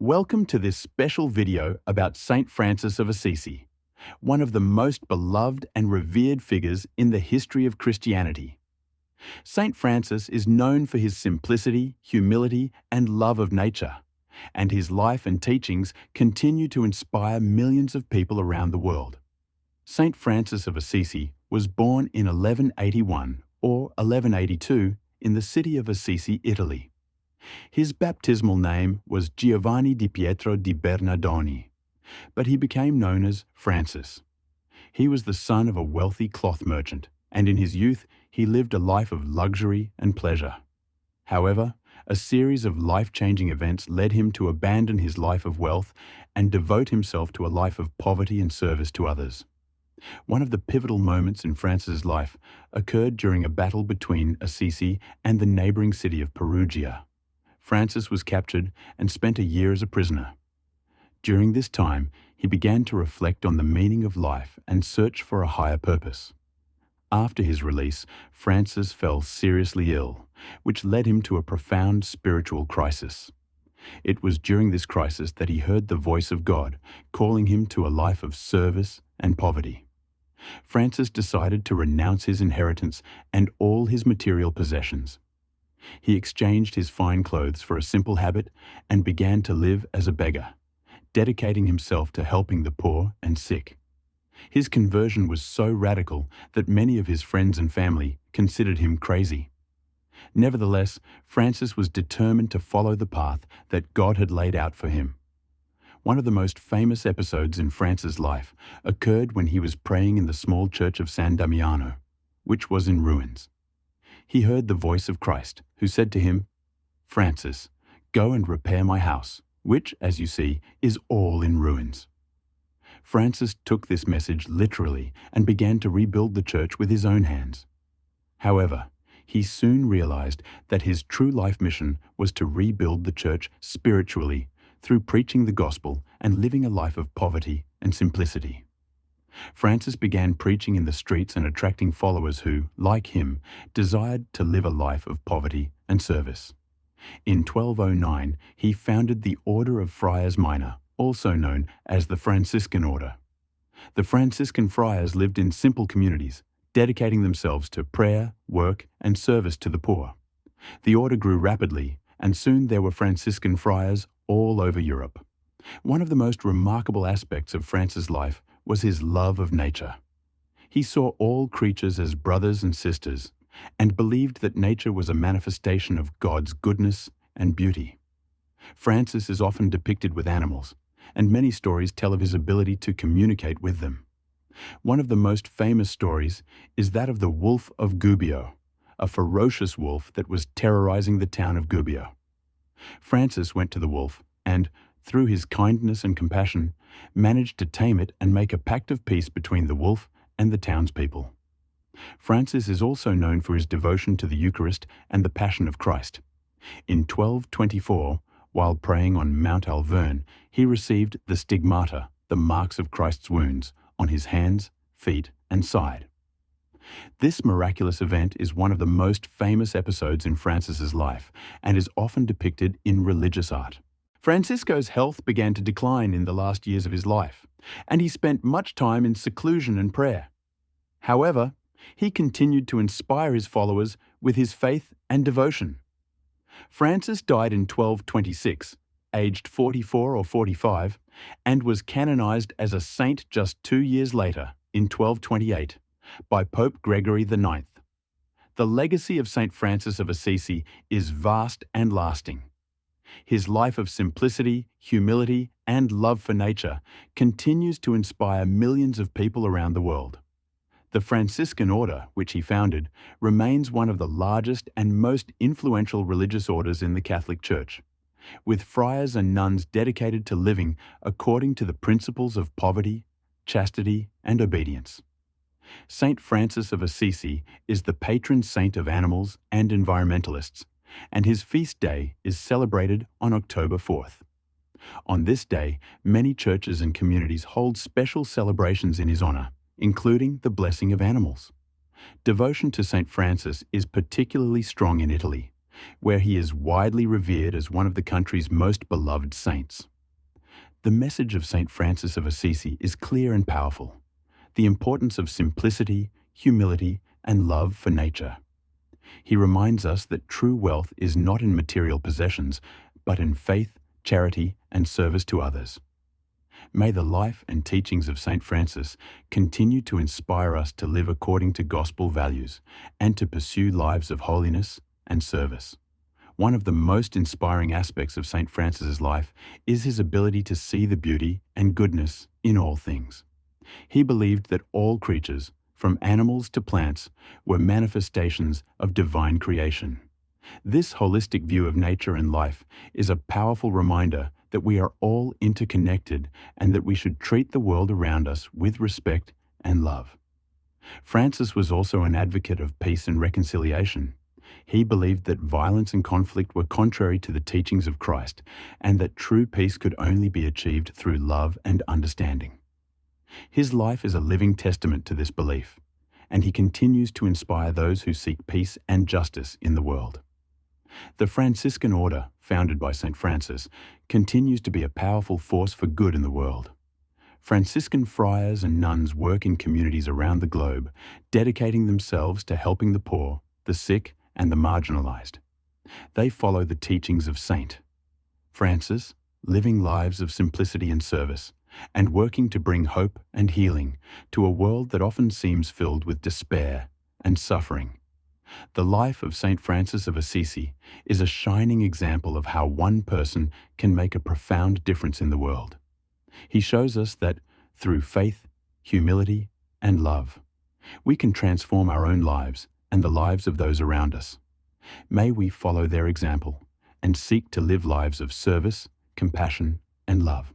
Welcome to this special video about Saint Francis of Assisi, one of the most beloved and revered figures in the history of Christianity. Saint Francis is known for his simplicity, humility, and love of nature, and his life and teachings continue to inspire millions of people around the world. Saint Francis of Assisi was born in 1181 or 1182 in the city of Assisi, Italy. His baptismal name was Giovanni di Pietro di Bernardoni, but he became known as Francis. He was the son of a wealthy cloth merchant, and in his youth he lived a life of luxury and pleasure. However, a series of life-changing events led him to abandon his life of wealth and devote himself to a life of poverty and service to others. One of the pivotal moments in Francis' life occurred during a battle between Assisi and the neighboring city of Perugia. Francis was captured and spent a year as a prisoner. During this time, he began to reflect on the meaning of life and search for a higher purpose. After his release, Francis fell seriously ill, which led him to a profound spiritual crisis. It was during this crisis that he heard the voice of God, calling him to a life of service and poverty. Francis decided to renounce his inheritance and all his material possessions. He exchanged his fine clothes for a simple habit and began to live as a beggar, dedicating himself to helping the poor and sick. His conversion was so radical that many of his friends and family considered him crazy. Nevertheless, Francis was determined to follow the path that God had laid out for him. One of the most famous episodes in Francis' life occurred when he was praying in the small church of San Damiano, which was in ruins. He heard the voice of Christ, who said to him, "Francis, go and repair my house, which, as you see, is all in ruins." Francis took this message literally and began to rebuild the church with his own hands. However, he soon realized that his true life mission was to rebuild the church spiritually through preaching the gospel and living a life of poverty and simplicity. Francis began preaching in the streets and attracting followers who, like him, desired to live a life of poverty and service. In 1209, he founded the Order of Friars Minor, also known as the Franciscan Order. The Franciscan friars lived in simple communities, dedicating themselves to prayer, work, and service to the poor. The order grew rapidly, and soon there were Franciscan friars all over Europe. One of the most remarkable aspects of Francis' life was his love of nature. He saw all creatures as brothers and sisters, and believed that nature was a manifestation of God's goodness and beauty. Francis is often depicted with animals, and many stories tell of his ability to communicate with them. One of the most famous stories is that of the Wolf of Gubbio, a ferocious wolf that was terrorizing the town of Gubbio. Francis went to the wolf and, through his kindness and compassion, managed to tame it and make a pact of peace between the wolf and the townspeople. Francis is also known for his devotion to the Eucharist and the Passion of Christ. In 1224, while praying on Mount Alverne, he received the stigmata, the marks of Christ's wounds, on his hands, feet, and side. This miraculous event is one of the most famous episodes in Francis's life and is often depicted in religious art. Francisco's health began to decline in the last years of his life, and he spent much time in seclusion and prayer. However, he continued to inspire his followers with his faith and devotion. Francis died in 1226, aged 44 or 45, and was canonized as a saint just 2 years later, in 1228, by Pope Gregory IX. The legacy of Saint Francis of Assisi is vast and lasting. His life of simplicity, humility, and love for nature continues to inspire millions of people around the world. The Franciscan Order, which he founded, remains one of the largest and most influential religious orders in the Catholic Church, with friars and nuns dedicated to living according to the principles of poverty, chastity, and obedience. Saint Francis of Assisi is the patron saint of animals and environmentalists, and his feast day is celebrated on October 4th. On this day, many churches and communities hold special celebrations in his honor, including the blessing of animals. Devotion to Saint Francis is particularly strong in Italy, where he is widely revered as one of the country's most beloved saints. The message of Saint Francis of Assisi is clear and powerful: the importance of simplicity, humility, and love for nature. He reminds us that true wealth is not in material possessions, but in faith, charity, and service to others. May the life and teachings of Saint Francis continue to inspire us to live according to gospel values and to pursue lives of holiness and service. One of the most inspiring aspects of Saint Francis's life is his ability to see the beauty and goodness in all things. He believed that all creatures, from animals to plants, were manifestations of divine creation. This holistic view of nature and life is a powerful reminder that we are all interconnected and that we should treat the world around us with respect and love. Francis was also an advocate of peace and reconciliation. He believed that violence and conflict were contrary to the teachings of Christ and that true peace could only be achieved through love and understanding. His life is a living testament to this belief, and he continues to inspire those who seek peace and justice in the world. The Franciscan order, founded by Saint Francis, continues to be a powerful force for good in the world. Franciscan friars and nuns work in communities around the globe, dedicating themselves to helping the poor, the sick, and the marginalized. They follow the teachings of Saint Francis, living lives of simplicity and service, and working to bring hope and healing to a world that often seems filled with despair and suffering. The life of Saint Francis of Assisi is a shining example of how one person can make a profound difference in the world. He shows us that through faith, humility, and love, we can transform our own lives and the lives of those around us. May we follow their example and seek to live lives of service, compassion, and love.